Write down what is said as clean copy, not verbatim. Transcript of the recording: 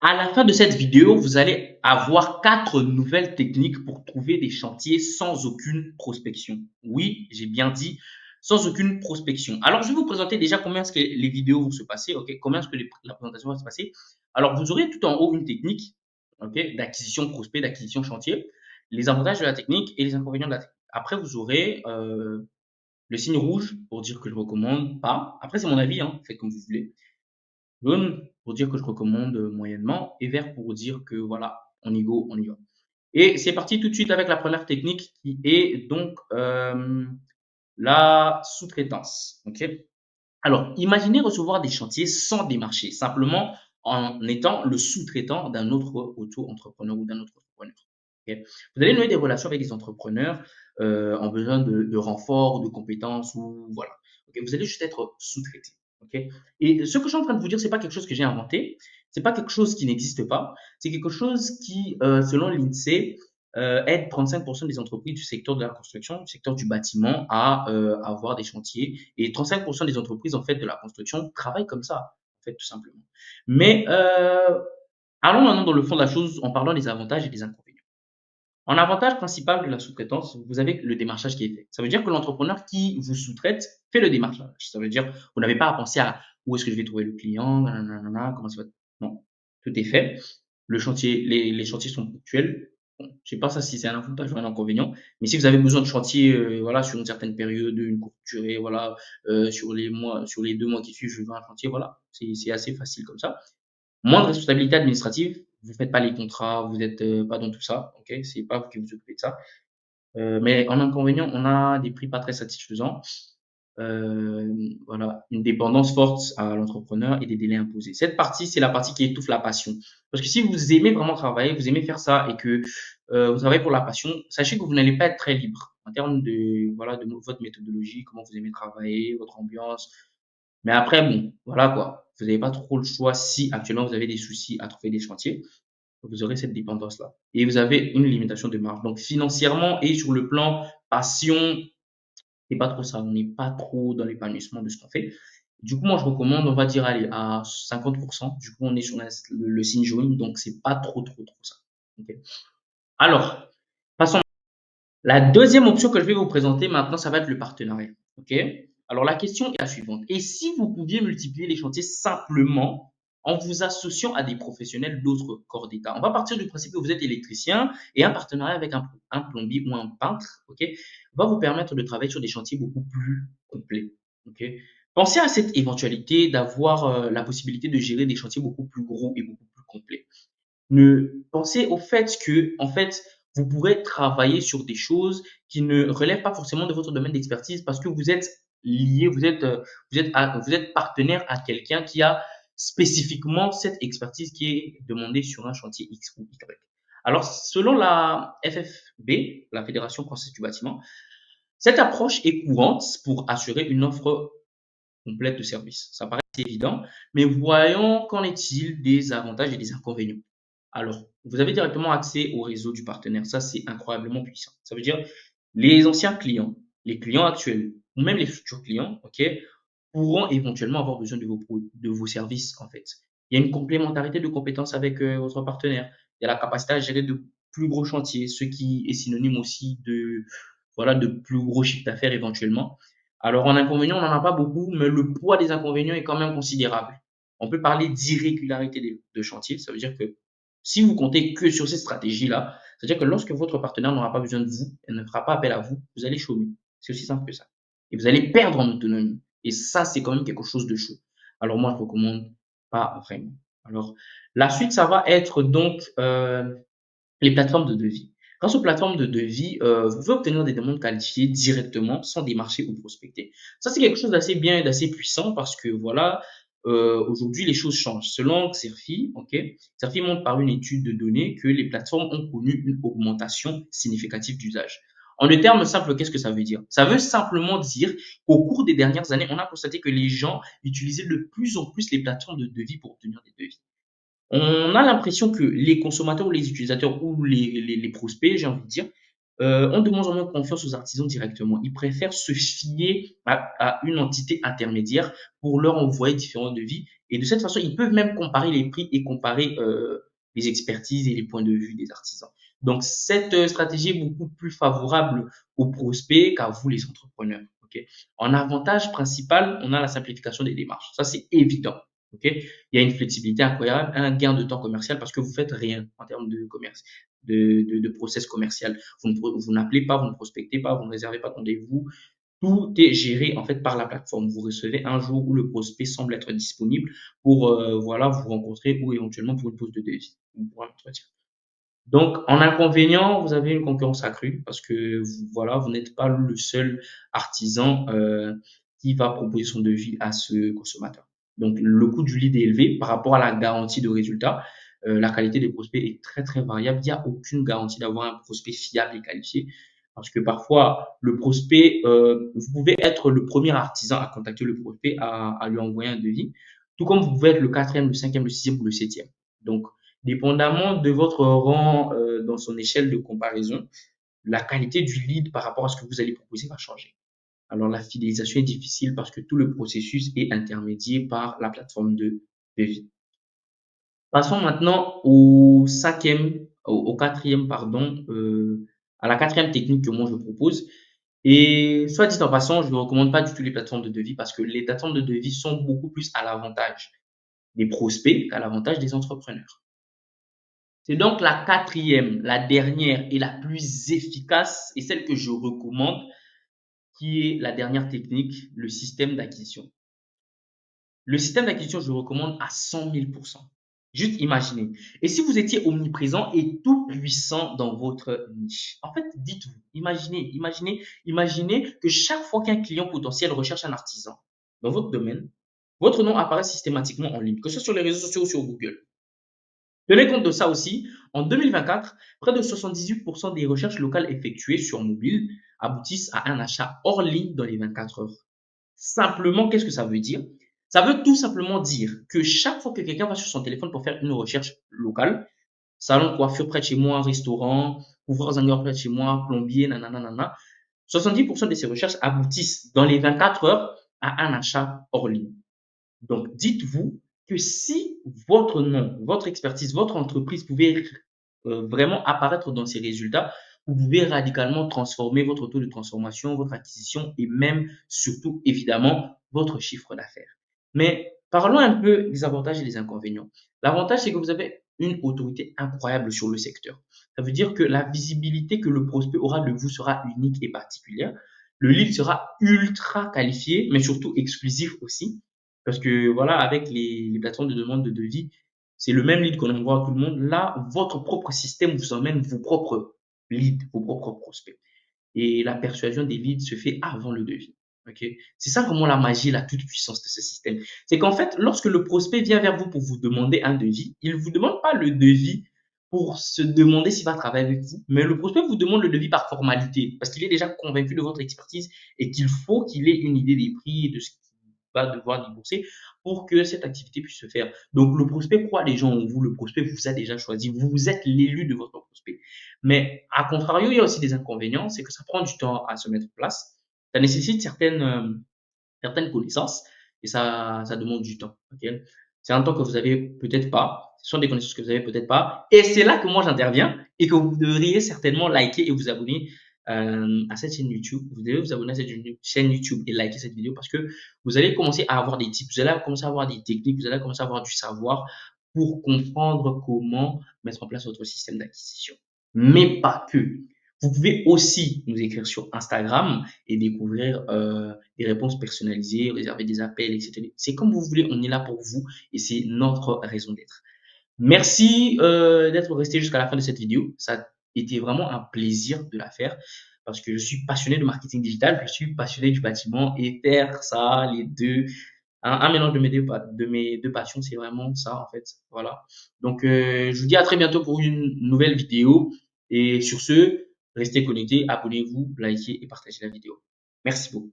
À la fin de cette vidéo, vous allez avoir 4 nouvelles techniques pour trouver des chantiers sans aucune prospection. Oui, j'ai bien dit sans aucune prospection. Alors, je vais vous présenter déjà comment est-ce que les vidéos vont se passer, ok? Comment est-ce que la présentation va se passer. Alors, vous aurez tout en haut une technique, ok, d'acquisition prospect, d'acquisition chantier, les avantages de la technique et les inconvénients de la technique. Après, vous aurez le signe rouge pour dire que je recommande pas. Après, c'est mon avis, hein, faites comme vous voulez. Jaune pour dire que je recommande moyennement et vert pour dire que voilà, on y go, on y va. Et c'est parti tout de suite avec la première technique qui est donc la sous-traitance. Ok. Alors, imaginez recevoir des chantiers sans démarcher, simplement en étant le sous-traitant d'un autre auto-entrepreneur ou d'un autre entrepreneur. Ok. Vous allez nouer des relations avec des entrepreneurs en besoin de renfort, de compétences ou voilà. Ok. Vous allez juste être sous-traité. Ok. Et ce que je suis en train de vous dire, c'est pas quelque chose que j'ai inventé, c'est pas quelque chose qui n'existe pas, c'est quelque chose qui, selon l'INSEE, aide 35% des entreprises du secteur de la construction, du secteur du bâtiment à avoir des chantiers. Et 35% des entreprises en fait de la construction travaillent comme ça, en fait, tout simplement. Mais allons maintenant dans le fond de la chose en parlant des avantages et des inconvénients. En avantage principal de la sous-traitance, vous avez le démarchage qui est fait. Ça veut dire que l'entrepreneur qui vous sous-traite fait le démarchage. Ça veut dire vous n'avez pas à penser à où est-ce que je vais trouver le client, nanana, comment ça va. Non, tout est fait. Le chantier, les chantiers sont ponctuels. Bon, je sais pas ça si c'est un avantage ou un inconvénient, mais si vous avez besoin de chantier, voilà, sur une certaine période, une courte durée, voilà, sur les mois, sur les 2 mois qui suivent, je veux un chantier, voilà, c'est assez facile comme ça. Moins de responsabilité administrative, vous faites pas les contrats, vous êtes pas dans tout ça, ok? C'est pas vous qui vous occupez de ça. Mais en inconvénient, on a des prix pas très satisfaisants. Voilà, une dépendance forte à l'entrepreneur et des délais imposés. Cette partie, c'est la partie qui étouffe la passion. Parce que si vous aimez vraiment travailler, vous aimez faire ça et que vous travaillez pour la passion, sachez que vous n'allez pas être très libre en termes de voilà de votre méthodologie, comment vous aimez travailler, votre ambiance. Mais après, bon, voilà quoi. Vous n'avez pas trop le choix si actuellement vous avez des soucis à trouver des chantiers. Vous aurez cette dépendance-là. Et vous avez une limitation de marge. Donc financièrement et sur le plan passion, c'est pas trop ça. On n'est pas trop dans l'épanouissement de ce qu'on fait. Du coup, moi, je recommande, on va dire, aller à 50%. Du coup, on est sur le signe jaune, donc c'est pas trop ça. Ok. Alors, passons. La deuxième option que je vais vous présenter maintenant, ça va être le partenariat. Ok. Alors, la question est la suivante. Et si vous pouviez multiplier les chantiers simplement en vous associant à des professionnels d'autres corps d'État? On va partir du principe que vous êtes électricien et un partenariat avec un plombier ou un peintre, ok, va vous permettre de travailler sur des chantiers beaucoup plus complets. Ok. Pensez à cette éventualité d'avoir la possibilité de gérer des chantiers beaucoup plus gros et beaucoup plus complets. Pensez au fait que, en fait, vous pourrez travailler sur des choses qui ne relèvent pas forcément de votre domaine d'expertise parce que vous êtes lié, vous êtes partenaire à quelqu'un qui a spécifiquement cette expertise qui est demandée sur un chantier X ou Y. Alors, selon la FFB, la Fédération française du bâtiment, cette approche est courante pour assurer une offre complète de services. Ça paraît évident, mais voyons qu'en est-il des avantages et des inconvénients. Alors, vous avez directement accès au réseau du partenaire. Ça, c'est incroyablement puissant. Ça veut dire les anciens clients, les clients actuels ou même les futurs clients, ok, pourront éventuellement avoir besoin de vos services, en fait. Il y a une complémentarité de compétences avec votre partenaire. Il y a la capacité à gérer de plus gros chantiers, ce qui est synonyme aussi de, voilà, de plus gros chiffre d'affaires éventuellement. Alors, en inconvénient, on n'en a pas beaucoup, mais le poids des inconvénients est quand même considérable. On peut parler d'irrégularité de chantier. Ça veut dire que si vous comptez que sur cette stratégie-là, c'est-à-dire que lorsque votre partenaire n'aura pas besoin de vous, elle ne fera pas appel à vous, vous allez chômer. C'est aussi simple que ça. Et vous allez perdre en autonomie. Et ça, c'est quand même quelque chose de chaud. Alors moi, je recommande pas vraiment. Alors, la suite, ça va être donc les plateformes de devis. Grâce aux plateformes de devis, vous pouvez obtenir des demandes qualifiées directement sans démarcher ou prospecter. Ça, c'est quelque chose d'assez bien et d'assez puissant parce que voilà, aujourd'hui, les choses changent. Selon Xerfi, ok, Xerfi montre par une étude de données que les plateformes ont connu une augmentation significative d'usage. En des termes simples, qu'est-ce que ça veut dire? Ça veut simplement dire qu'au cours des dernières années, on a constaté que les gens utilisaient de plus en plus les plateformes de devis pour obtenir des devis. On a l'impression que les consommateurs ou les utilisateurs ou les prospects, j'ai envie de dire, ont de moins en moins confiance aux artisans directement. Ils préfèrent se fier à une entité intermédiaire pour leur envoyer différents devis Et de cette façon, ils peuvent même comparer les prix et comparer les expertises et les points de vue des artisans. Donc, cette stratégie est beaucoup plus favorable aux prospects qu'à vous, les entrepreneurs. Ok. En avantage principal, on a la simplification des démarches. Ça, c'est évident. Ok. Il y a une flexibilité incroyable, un gain de temps commercial parce que vous faites rien en termes de commerce, de process commercial. Vous n'appelez pas, vous ne prospectez pas, vous ne réservez pas de rendez-vous. Tout est géré en fait par la plateforme. Vous recevez un jour où le prospect semble être disponible pour voilà vous rencontrer ou éventuellement pour une pause de devis ou pour un entretien. Donc, en inconvénient, vous avez une concurrence accrue parce que voilà, vous n'êtes pas le seul artisan qui va proposer son devis à ce consommateur. Donc, le coût du lead est élevé par rapport à la garantie de résultat. La qualité des prospects est très très variable. Il n'y a aucune garantie d'avoir un prospect fiable et qualifié parce que parfois le prospect, vous pouvez être le premier artisan à contacter le prospect, à lui envoyer un devis, tout comme vous pouvez être le quatrième, le cinquième, le sixième ou le septième. Donc, dépendamment de votre rang dans son échelle de comparaison, la qualité du lead par rapport à ce que vous allez proposer va changer. Alors, la fidélisation est difficile parce que tout le processus est intermédié par la plateforme de devis. Passons maintenant au quatrième, pardon, à la quatrième technique que moi je propose. Et soit dit en passant, je ne recommande pas du tout les plateformes de devis parce que les plateformes de devis sont beaucoup plus à l'avantage des prospects qu'à l'avantage des entrepreneurs. C'est donc la quatrième, la dernière et la plus efficace et celle que je recommande, qui est la dernière technique, le système d'acquisition. Le système d'acquisition, je le recommande à 100 000 pour cent. Juste imaginez. Et si vous étiez omniprésent et tout puissant dans votre niche? En fait, dites-vous, imaginez que chaque fois qu'un client potentiel recherche un artisan dans votre domaine, votre nom apparaît systématiquement en ligne, que ce soit sur les réseaux sociaux ou sur Google. Tenez compte de ça aussi, en 2024, près de 78% des recherches locales effectuées sur mobile aboutissent à un achat hors ligne dans les 24 heures. Simplement, qu'est-ce que ça veut dire? Ça veut tout simplement dire que chaque fois que quelqu'un va sur son téléphone pour faire une recherche locale, salon de coiffure près de chez moi, restaurant, couvreur zingueur près de chez moi, plombier, nanana, nanana, 70% de ces recherches aboutissent dans les 24 heures à un achat hors ligne. Donc, dites-vous que si votre nom, votre expertise, votre entreprise pouvait vraiment apparaître dans ces résultats, vous pouvez radicalement transformer votre taux de transformation, votre acquisition et même, surtout, évidemment, votre chiffre d'affaires. Mais parlons un peu des avantages et des inconvénients. L'avantage, c'est que vous avez une autorité incroyable sur le secteur. Ça veut dire que la visibilité que le prospect aura de vous sera unique et particulière. Le lead sera ultra qualifié, mais surtout exclusif aussi. Parce que voilà, avec les plateformes de demande de devis, c'est le même lead qu'on envoie à tout le monde. Là, votre propre système vous emmène vos propres leads, vos propres prospects. Et la persuasion des leads se fait avant le devis. Ok. C'est ça comment la magie, la toute puissance de ce système. C'est qu'en fait, lorsque le prospect vient vers vous pour vous demander un devis, il ne vous demande pas le devis pour se demander s'il va travailler avec vous, mais le prospect vous demande le devis par formalité, parce qu'il est déjà convaincu de votre expertise et qu'il faut qu'il ait une idée des prix et de ce qu'il va devoir débourser pour que cette activité puisse se faire. Donc, le prospect croit les gens en vous, le prospect vous a déjà choisi, vous êtes l'élu de votre prospect. Mais à contrario, il y a aussi des inconvénients, c'est que ça prend du temps à se mettre en place, ça nécessite certaines connaissances et ça demande du temps. Okay. C'est un temps que vous avez peut-être pas, ce sont des connaissances que vous avez peut-être pas, et c'est là que moi j'interviens et que vous devriez certainement liker et vous abonner à cette chaîne YouTube. Vous devez vous abonner à cette chaîne YouTube et liker cette vidéo parce que vous allez commencer à avoir des tips, vous allez commencer à avoir des techniques, vous allez commencer à avoir du savoir pour comprendre comment mettre en place votre système d'acquisition. Mais pas que. Vous pouvez aussi nous écrire sur Instagram et découvrir des réponses personnalisées, réserver des appels, etc. C'est comme vous voulez, on est là pour vous et c'est notre raison d'être. Merci d'être resté jusqu'à la fin de cette vidéo. Ça a été vraiment un plaisir de la faire parce que je suis passionné de marketing digital, je suis passionné du bâtiment et faire ça, les deux, un mélange de mes deux passions, c'est vraiment ça en fait. Voilà. Donc, je vous dis à très bientôt pour une nouvelle vidéo et sur ce, restez connectés, abonnez-vous, likez et partagez la vidéo. Merci beaucoup.